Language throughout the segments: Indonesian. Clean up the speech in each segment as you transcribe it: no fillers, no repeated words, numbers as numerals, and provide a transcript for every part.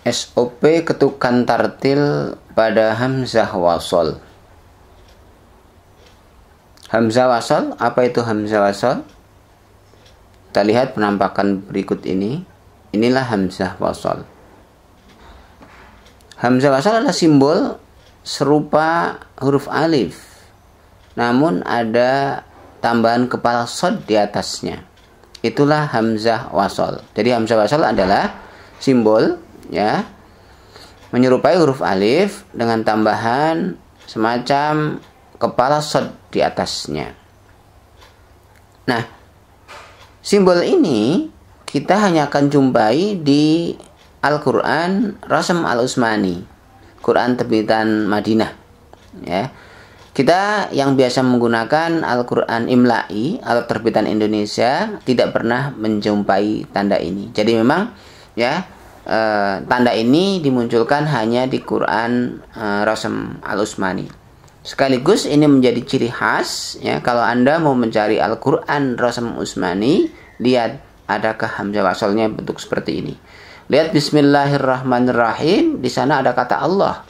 SOP ketukan tartil pada hamzah wasol. Hamzah wasol, apa itu hamzah wasol? Kita lihat penampakan berikut ini. Inilah hamzah wasol. Hamzah wasol adalah simbol serupa huruf alif, namun ada tambahan kepala shad di atasnya. Itulah hamzah wasol. Jadi hamzah wasol adalah simbol, ya, menyerupai huruf alif dengan tambahan semacam kepala shad di atasnya. Nah, simbol ini kita hanya akan jumpai di Al-Quran Rasm Al-Utsmani, Quran terbitan Madinah, ya. Kita yang biasa menggunakan Al-Quran Imla'i atau terbitan Indonesia tidak pernah menjumpai tanda ini. Jadi memang, ya, tanda ini dimunculkan hanya di Quran Rasm Al-Utsmani. Sekaligus ini menjadi ciri khas, ya, kalau Anda mau mencari Al-Quran Rasm Utsmani, lihat adakah hamzah wasolnya bentuk seperti ini. Lihat Bismillahirrahmanirrahim, di sana ada kata Allah.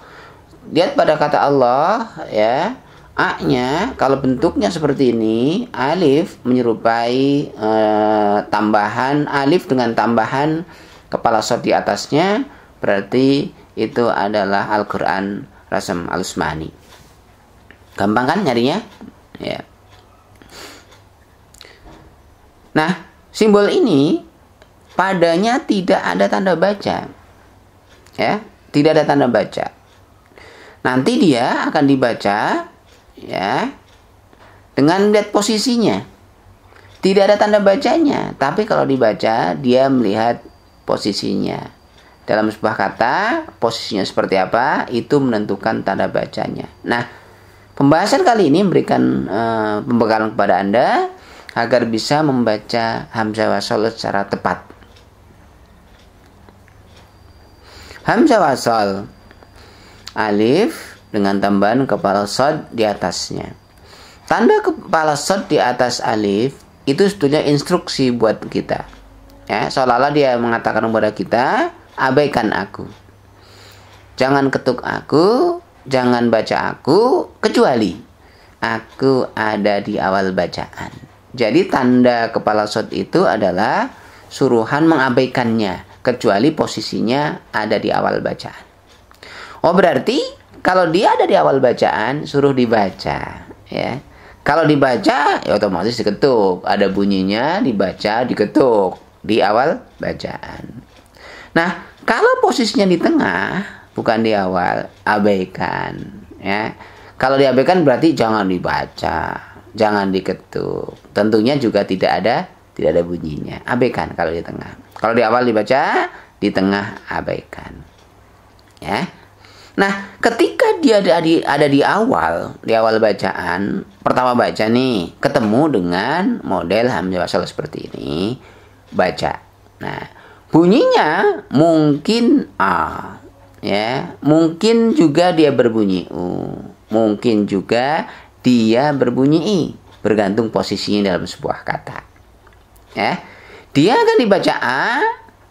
Lihat pada kata Allah, ya, A-nya kalau bentuknya seperti ini, alif menyerupai tambahan alif dengan tambahan kepala shad di atasnya, berarti itu adalah Al-Quran Rasm Al-Utsmani. Gampang kan nyarinya? Ya. Nah, simbol ini padanya tidak ada tanda baca. Ya, tidak ada tanda baca. Nanti dia akan dibaca, ya, dengan lihat posisinya. Tidak ada tanda bacanya, tapi kalau dibaca dia melihat posisinya. Dalam sebuah kata, posisinya seperti apa, itu menentukan tanda bacanya. Nah, pembahasan kali ini memberikan pembekalan kepada Anda agar bisa membaca hamzah wasol secara tepat. Hamzah wasol, alif dengan tambahan kepala shad di atasnya. Tanda kepala shad di atas alif itu sebetulnya instruksi buat kita. Ya, seolah-olah dia mengatakan kepada kita, abaikan aku. Jangan ketuk aku, jangan baca aku, kecuali aku ada di awal bacaan. Jadi tanda kepala shad itu adalah suruhan mengabaikannya, kecuali posisinya ada di awal bacaan. Oh, berarti kalau dia ada di awal bacaan, suruh dibaca, ya. Kalau dibaca, ya otomatis diketuk. Ada bunyinya, dibaca, diketuk di awal bacaan. Nah, kalau posisinya di tengah, bukan di awal, abaikan, ya. Kalau diabaikan berarti jangan dibaca, jangan diketuk. Tentunya juga tidak ada bunyinya. Abaikan kalau di tengah. Kalau di awal dibaca, di tengah abaikan. Ya. Nah, ketika dia ada di awal bacaan, pertama baca nih, ketemu dengan model hamzah wasol seperti ini, baca. Nah, bunyinya mungkin A, ya, mungkin juga dia berbunyi U, mungkin juga dia berbunyi I, bergantung posisinya dalam sebuah kata. Ya, dia akan dibaca A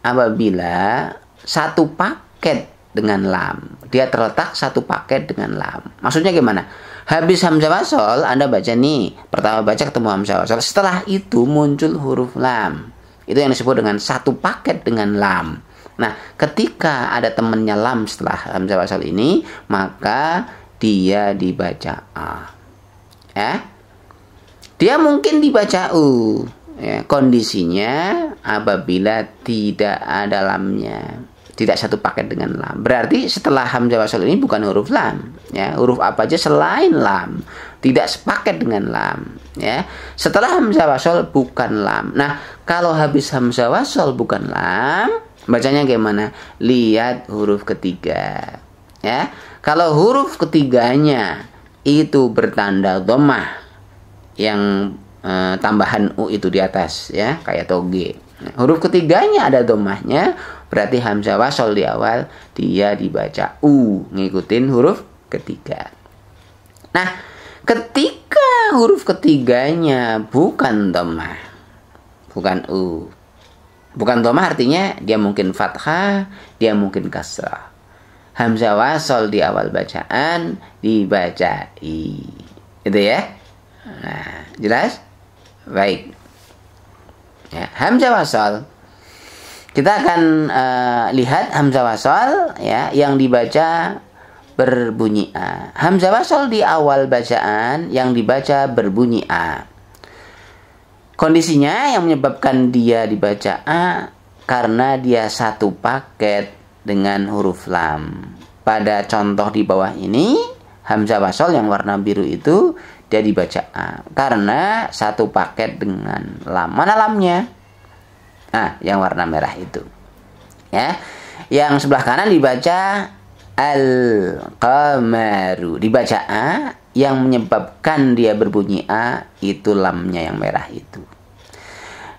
apabila satu paket dengan lam. Dia terletak satu paket dengan lam. Maksudnya gimana? Habis hamzah wasol, Anda baca nih, pertama baca ketemu hamzah wasol, setelah itu muncul huruf lam. Itu yang disebut dengan satu paket dengan lam. Nah, ketika ada temannya lam setelah hamzah wasol ini, maka dia dibaca A. Ya. Dia mungkin dibaca U. Ya, kondisinya apabila tidak ada lamnya, tidak satu paket dengan lam. Berarti setelah hamzah wasol ini bukan huruf lam, ya, huruf apa aja selain lam, tidak sepaket dengan lam, ya. Setelah hamzah wasol bukan lam. Nah, kalau habis hamzah wasol bukan lam, bacanya gimana? Lihat huruf ketiga, ya. Kalau huruf ketiganya itu bertanda dhammah, yang tambahan U itu di atas, ya, kayak toge. Nah, huruf ketiganya ada dhammahnya, berarti hamzah wasol di awal dia dibaca U, ngikutin huruf ketiga. Nah, ketika huruf ketiganya bukan dhammah, bukan U, Bukan dhammah artinya dia mungkin fathah, dia mungkin kasrah. Hamzah wasol di awal bacaan dibacai. Itu ya. Nah, jelas? Baik. Ya, hamzah wasol. Kita akan lihat hamzah wasol ya yang dibaca berbunyi a. Hamzah wasol di awal bacaan yang dibaca berbunyi a. Kondisinya yang menyebabkan dia dibaca a karena dia satu paket dengan huruf lam. Pada contoh di bawah ini, hamzah wasol yang warna biru itu dia dibaca a karena satu paket dengan lam. Mana lamnya? Yang warna merah itu. Ya. Yang sebelah kanan dibaca al-qamaru. Dibaca a, yang menyebabkan dia berbunyi a itu lamnya yang merah itu.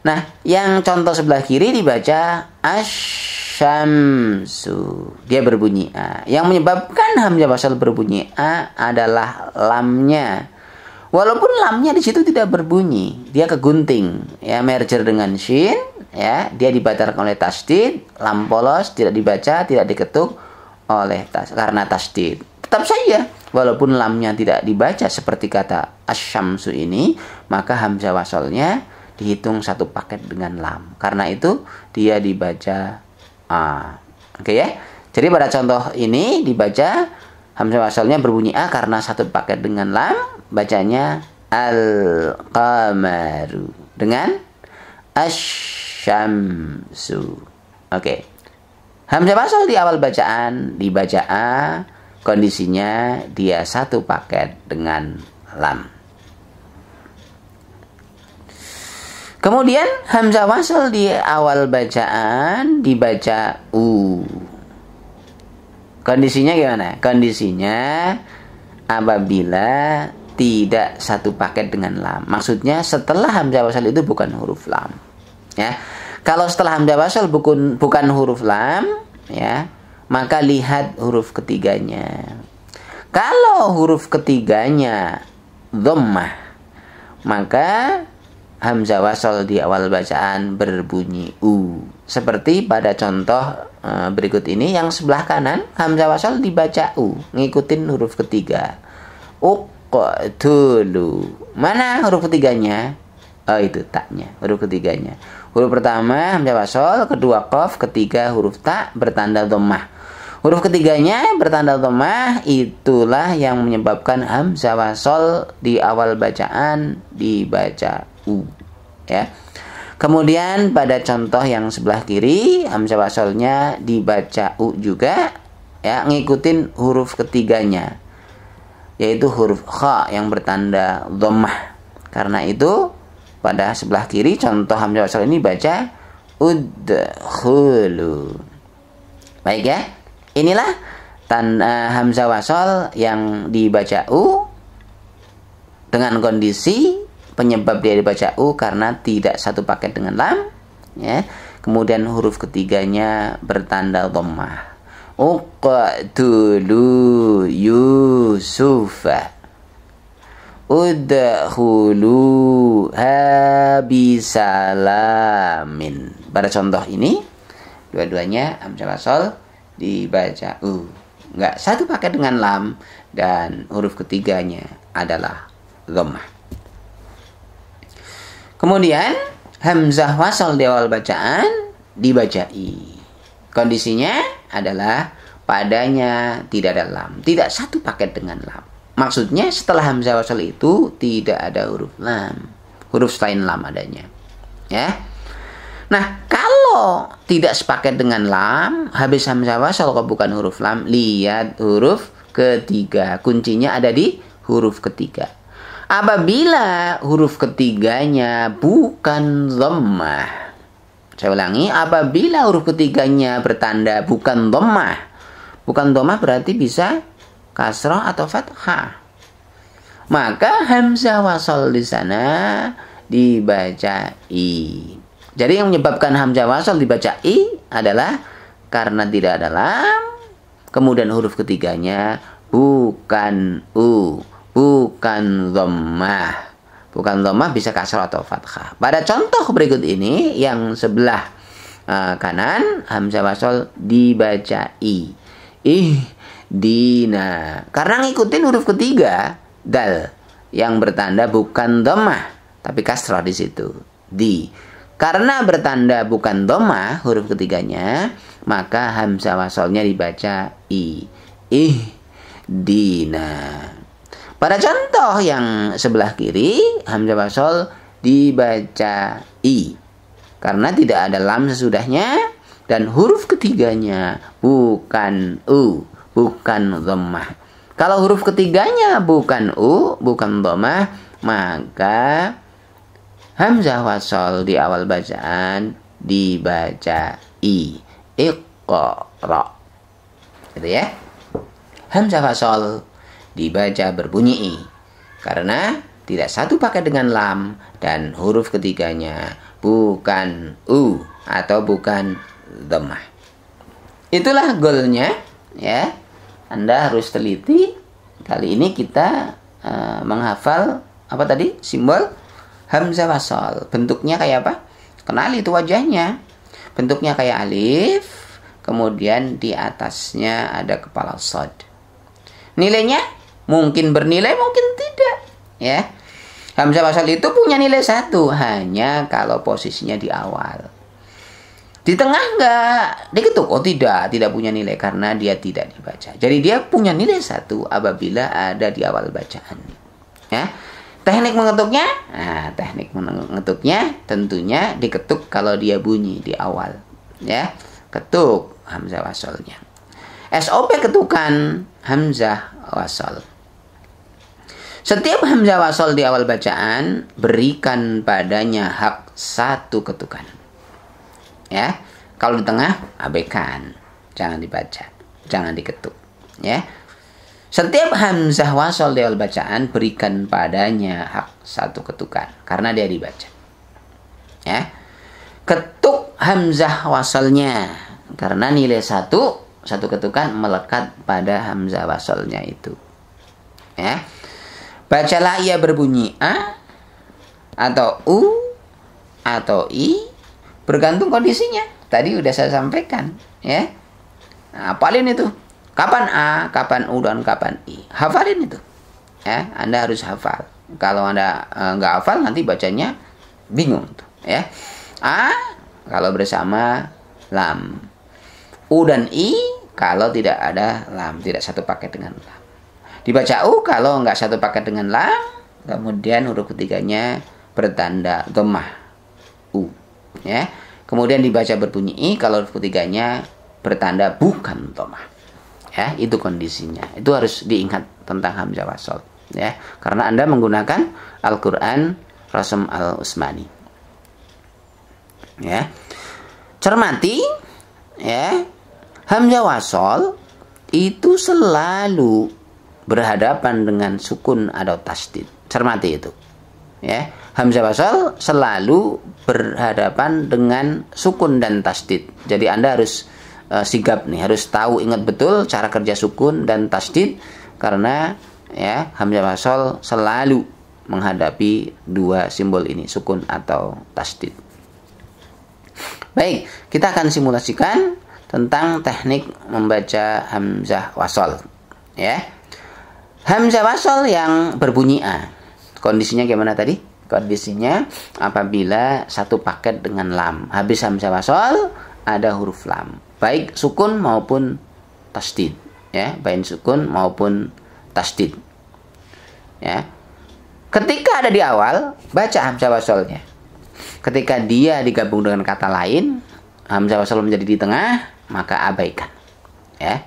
Nah, yang contoh sebelah kiri dibaca asyamsu. Dia berbunyi a. Yang menyebabkan hamzah wasal berbunyi a adalah lamnya. Walaupun lamnya di situ tidak berbunyi, dia kegunting, ya, merger dengan shin, ya, dia dibatalkan oleh tasdid, lam polos, tidak dibaca, tidak diketuk oleh karena tasdid. Tetap saja, walaupun lamnya tidak dibaca seperti kata asyamsu ini, maka hamzah wasalnya dihitung satu paket dengan lam. Karena itu dia dibaca a. Oke ya. Jadi pada contoh ini dibaca hamzah wasalnya berbunyi a karena satu paket dengan lam, bacanya al-qamaru dengan asyamsu. Oke. Hamzah wasal di awal bacaan dibaca a, kondisinya dia satu paket dengan lam. Kemudian hamzah wasal di awal bacaan dibaca u. Kondisinya gimana? Kondisinya apabila tidak satu paket dengan lam. Maksudnya setelah hamzah wasal itu bukan huruf lam. Ya. Kalau setelah hamzah wasal bukan huruf lam, ya, maka lihat huruf ketiganya. Kalau huruf ketiganya dhammah, maka hamzah wasal di awal bacaan berbunyi u. Seperti pada contoh berikut ini yang sebelah kanan, hamzah wasal dibaca u, ngikutin huruf ketiga. Uqtulu. Mana huruf ketiganya? Oh, itu taknya, huruf ketiganya. Huruf pertama hamzah wasal, kedua qaf, ketiga huruf ta bertanda dhammah. Huruf ketiganya bertanda dhammah, itulah yang menyebabkan hamzah wasal di awal bacaan dibaca u, ya. Kemudian pada contoh yang sebelah kiri, hamzah wasalnya dibaca u juga, ya, ngikutin huruf ketiganya, yaitu huruf kha yang bertanda dhammah. Karena itu pada sebelah kiri contoh hamzah wasal ini baca udkhulu. Baik ya. Inilah hamzah wasal yang dibaca u dengan kondisi penyebab dia dibaca u karena tidak satu paket dengan lam, ya. Kemudian huruf ketiganya bertanda dhammah. Uqtulu Yusufa. Udkhulu bisalamin. Pada contoh ini dua-duanya hamzah wasal dibaca u. Enggak satu paket dengan lam dan huruf ketiganya adalah dhammah. Kemudian hamzah wasal di awal bacaan dibaca i. Kondisinya adalah padanya tidak ada lam, tidak satu paket dengan lam. Maksudnya setelah hamzah wasal itu tidak ada huruf lam, huruf selain lam adanya, ya. Nah, kalau tidak sepaket dengan lam, habis hamzah wasal kok bukan huruf lam, lihat huruf ketiga. Kuncinya ada di huruf ketiga. Apabila huruf ketiganya bukan dhammah. Saya ulangi, apabila huruf ketiganya bertanda bukan dhammah. Bukan dhammah berarti bisa kasrah atau fathah. Maka hamzah wasal di sana dibaca i. Jadi yang menyebabkan hamzah wasal dibaca i adalah karena tidak ada lam, kemudian huruf ketiganya bukan u, bukan dhammah. Bukan dhammah bisa kasrah atau fathah. Pada contoh berikut ini yang sebelah kanan, hamzah wasol dibaca i. Dina. Karena ngikutin huruf ketiga, dal yang bertanda bukan dhammah, tapi kasrah di situ. Di. Karena bertanda bukan dhammah huruf ketiganya, maka hamzah wasolnya dibaca i. Dina. Pada contoh yang sebelah kiri, hamzah wasol dibaca i. Karena tidak ada lam sesudahnya dan huruf ketiganya bukan u, bukan dhammah. Kalau huruf ketiganya bukan u, bukan dhammah, maka hamzah wasol di awal bacaan dibaca i. Iqra. Gitu ya. Hamzah wasol dibaca berbunyi i. Karena tidak satu pakai dengan lam dan huruf ketiganya bukan u atau bukan dhammah. Itulah goalnya ya. Anda harus teliti. Kali ini kita menghafal apa tadi? Simbol hamzah wasol. Bentuknya kayak apa? Kenali itu wajahnya. Bentuknya kayak alif, kemudian di atasnya ada kepala shad. Nilainya mungkin bernilai, mungkin tidak, ya. Hamzah wasol itu punya nilai 1 hanya kalau posisinya di awal. Di tengah enggak diketuk. Oh tidak punya nilai karena dia tidak dibaca. Jadi dia punya nilai 1 apabila ada di awal bacaan. Ya. Teknik mengetuknya, teknik mengetuknya tentunya diketuk kalau dia bunyi di awal. Ya, ketuk hamzah wasolnya. SOP ketukan hamzah wasol. Setiap hamzah wasol di awal bacaan, berikan padanya hak 1 ketukan. Ya, kalau di tengah, abaikan. Jangan dibaca, jangan diketuk. Ya, setiap hamzah wasol di awal bacaan, berikan padanya hak 1 ketukan. Karena dia dibaca. Ya, ketuk hamzah wasolnya. Karena nilai 1 ketukan melekat pada hamzah wasolnya itu. Ya. Bacalah ia berbunyi a atau u atau i bergantung kondisinya. Tadi udah saya sampaikan, ya. Nah, hafalin itu. Kapan a, kapan u dan kapan i. Hafalin itu. Ya, Anda harus hafal. Kalau Anda nggak hafal nanti bacanya bingung tuh, ya. A kalau bersama lam. U dan i kalau tidak ada lam, tidak satu paket dengan lam. Dibaca u kalau nggak satu paket dengan lam, kemudian huruf ketiganya bertanda dhammah u, ya. Kemudian dibaca berbunyi i kalau huruf ketiganya bertanda bukan dhammah. Ya, itu kondisinya. Itu harus diingat tentang hamzah wasol, ya. Karena Anda menggunakan Al-Qur'an Rasm Al-Utsmani. Ya. Cermati, ya. Hamzah wasol itu selalu berhadapan dengan sukun atau tasdid. Cermati itu. Ya, hamzah wasol selalu berhadapan dengan sukun dan tasdid. Jadi Anda harus sigap nih, harus tahu, ingat betul cara kerja sukun dan tasdid karena ya hamzah wasol selalu menghadapi 2 simbol ini, sukun atau tasdid. Baik, kita akan simulasikan tentang teknik membaca hamzah wasol. Ya. Hamzah wasol yang berbunyi a. Kondisinya gimana tadi? Kondisinya apabila satu paket dengan lam. Habis hamzah wasol ada huruf lam. Baik sukun maupun tasdid. Ya, baik sukun maupun tasdid. Ya. Ketika ada di awal, baca hamzah wasolnya. Ketika dia digabung dengan kata lain, hamzah wasol menjadi di tengah, maka abaikan. Ya.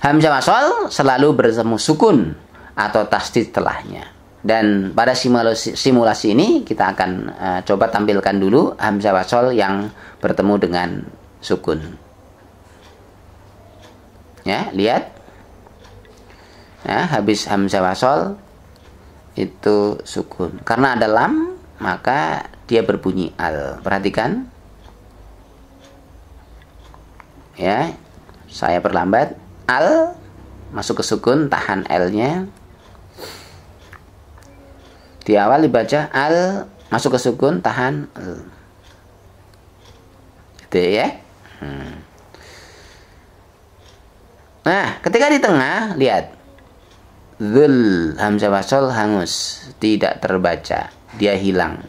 Hamzah wasol selalu bertemu sukun atau tasdid setelahnya. Dan pada simulasi ini kita akan coba tampilkan dulu hamzah wasol yang bertemu dengan sukun. Ya, lihat. Ya, habis hamzah wasol itu sukun. Karena ada lam, maka dia berbunyi al. Perhatikan. Ya, saya perlambat. Al masuk ke sukun, tahan L-nya. Di awal dibaca al masuk ke sukun, tahan L. ya. Nah, ketika di tengah, lihat. Dzul, hamzah wasol hangus, tidak terbaca, dia hilang.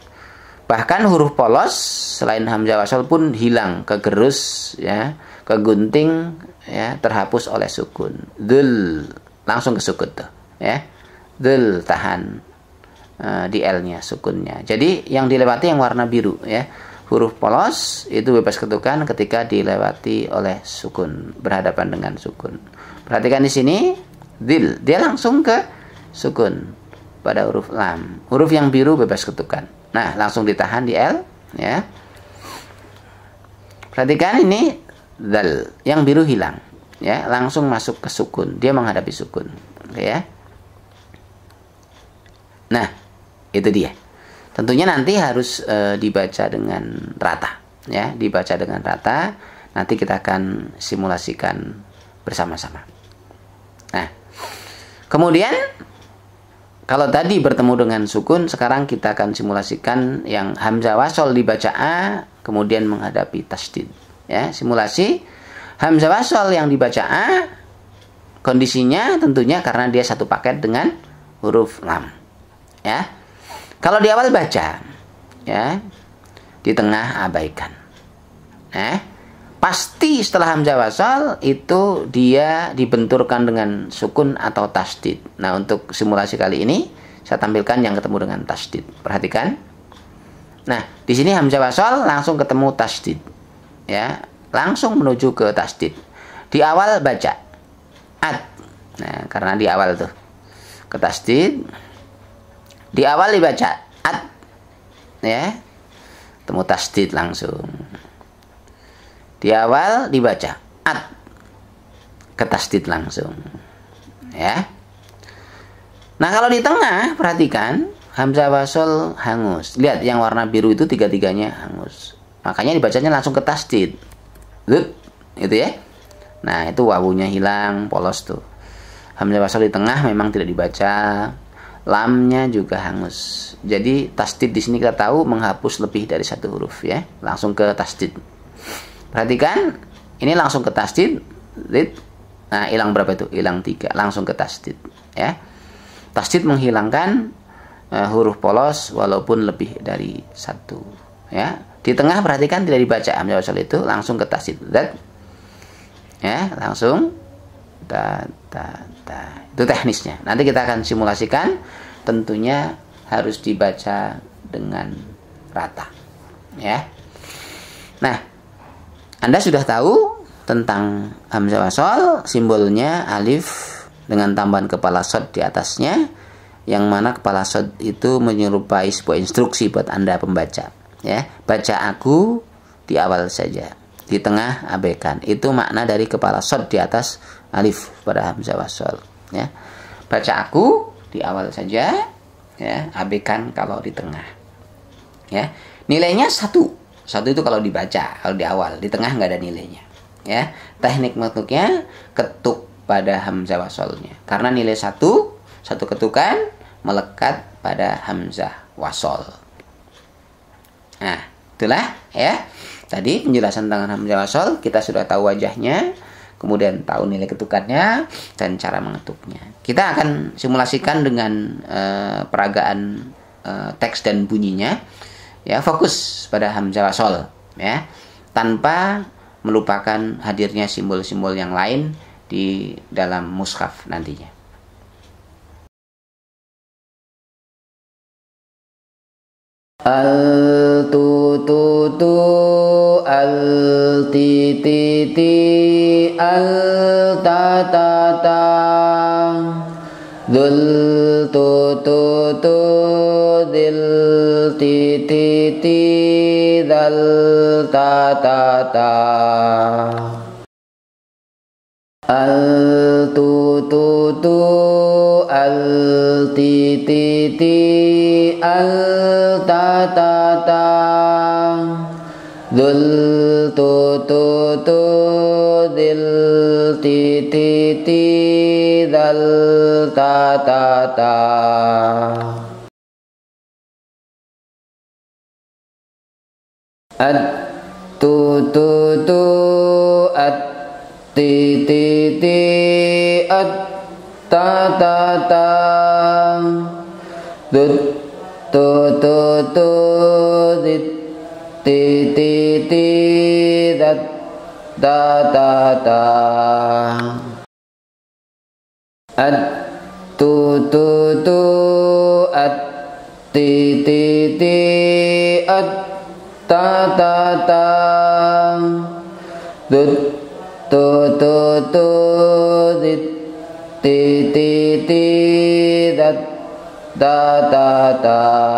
Bahkan huruf polos selain hamzah wasol pun hilang, kegerus ya, kegunting ya, terhapus oleh sukun. Dzul, langsung ke sukun tuh ya. Dzul tahan di L-nya, sukunnya. Jadi yang dilewati yang warna biru ya. Huruf polos itu bebas ketukan ketika dilewati oleh sukun, berhadapan dengan sukun. Perhatikan di sini, dzil, dia langsung ke sukun pada huruf lam. Huruf yang biru bebas ketukan. Nah, langsung ditahan di L ya. Perhatikan ini dzal, yang biru hilang ya, langsung masuk ke sukun. Dia menghadapi sukun, ya. Nah, itu dia. Tentunya nanti harus dibaca dengan rata ya, dibaca dengan rata. Nanti kita akan simulasikan bersama-sama. Nah, kemudian kalau tadi bertemu dengan sukun, sekarang kita akan simulasikan yang hamzah wasol dibaca A, kemudian menghadapi tasdid. Ya, simulasi hamzah wasol yang dibaca A, kondisinya tentunya karena dia satu paket dengan huruf lam. Ya, kalau di awal baca, ya, di tengah abaikan. Pasti setelah hamzah wasol itu dia dibenturkan dengan sukun atau tasdid. Nah, untuk simulasi kali ini saya tampilkan yang ketemu dengan tasdid. Perhatikan. Nah, di sini hamzah wasol langsung ketemu tasdid. Ya, langsung menuju ke tasdid. Di awal baca ad. Nah, karena di awal tuh ke tasdid. Di awal dibaca ad. Ya. Temu tasdid langsung. Di awal dibaca ad, ke tasdid langsung ya. Nah, kalau di tengah perhatikan hamzah wasol hangus. Lihat yang warna biru itu tiga-tiganya hangus, makanya dibacanya langsung ke tasdid. Itu ya. Nah, itu wawunya hilang, polos tuh. Hamzah wasol di tengah memang tidak dibaca, lamnya juga hangus. Jadi tasdid di sini kita tahu menghapus lebih dari satu huruf ya, langsung ke tasdid. Perhatikan, ini langsung ke tasdid. Nah, hilang berapa itu? Hilang 3, langsung ke tasdid ya. Tasdid menghilangkan huruf polos walaupun lebih dari satu ya. Di tengah perhatikan tidak dibaca hamzah wasol itu, langsung ke tasdid. Ya, langsung itu teknisnya. Nanti kita akan simulasikan, tentunya harus dibaca dengan rata ya. Nah, Anda sudah tahu tentang hamzah wasol, simbolnya alif dengan tambahan kepala shad di atasnya, yang mana kepala shad itu menyerupai sebuah instruksi buat Anda pembaca ya. Baca aku di awal saja, di tengah abaikan. Itu makna dari kepala shad di atas alif pada hamzah wasol ya. Baca aku di awal saja ya, abaikan kalau di tengah ya. Nilainya 1 itu kalau dibaca, kalau di awal. Di tengah nggak ada nilainya ya. Teknik mengetuknya ketuk pada hamzah wasolnya, karena nilai 1 ketukan melekat pada hamzah wasol. Nah, itulah ya. Tadi penjelasan tentang hamzah wasol, kita sudah tahu wajahnya, kemudian tahu nilai ketukannya dan cara mengetuknya. Kita akan simulasikan dengan peragaan teks dan bunyinya ya. Fokus pada hamzah wasol ya, tanpa melupakan hadirnya simbol-simbol yang lain di dalam mushaf nantinya. Al tu tu tu, al ti ti ti, al ta ta ta, dzul tu tu tu, dzil ti ti ti, dzal ta ta ta. Al tu tu tu, al ti ti ti, al ta ta ta, dzul tu tu tu, dzil ti ti ti, dzal ta ta ta. Ad tu tu tu at ti ti ti at ta ta ta tu tu tu tu dit ti ti ti dat ta ta ta at tu tu tu at ti ti ti at ta ta ta tu tu tu tu dit ti ti ti dat ta ta ta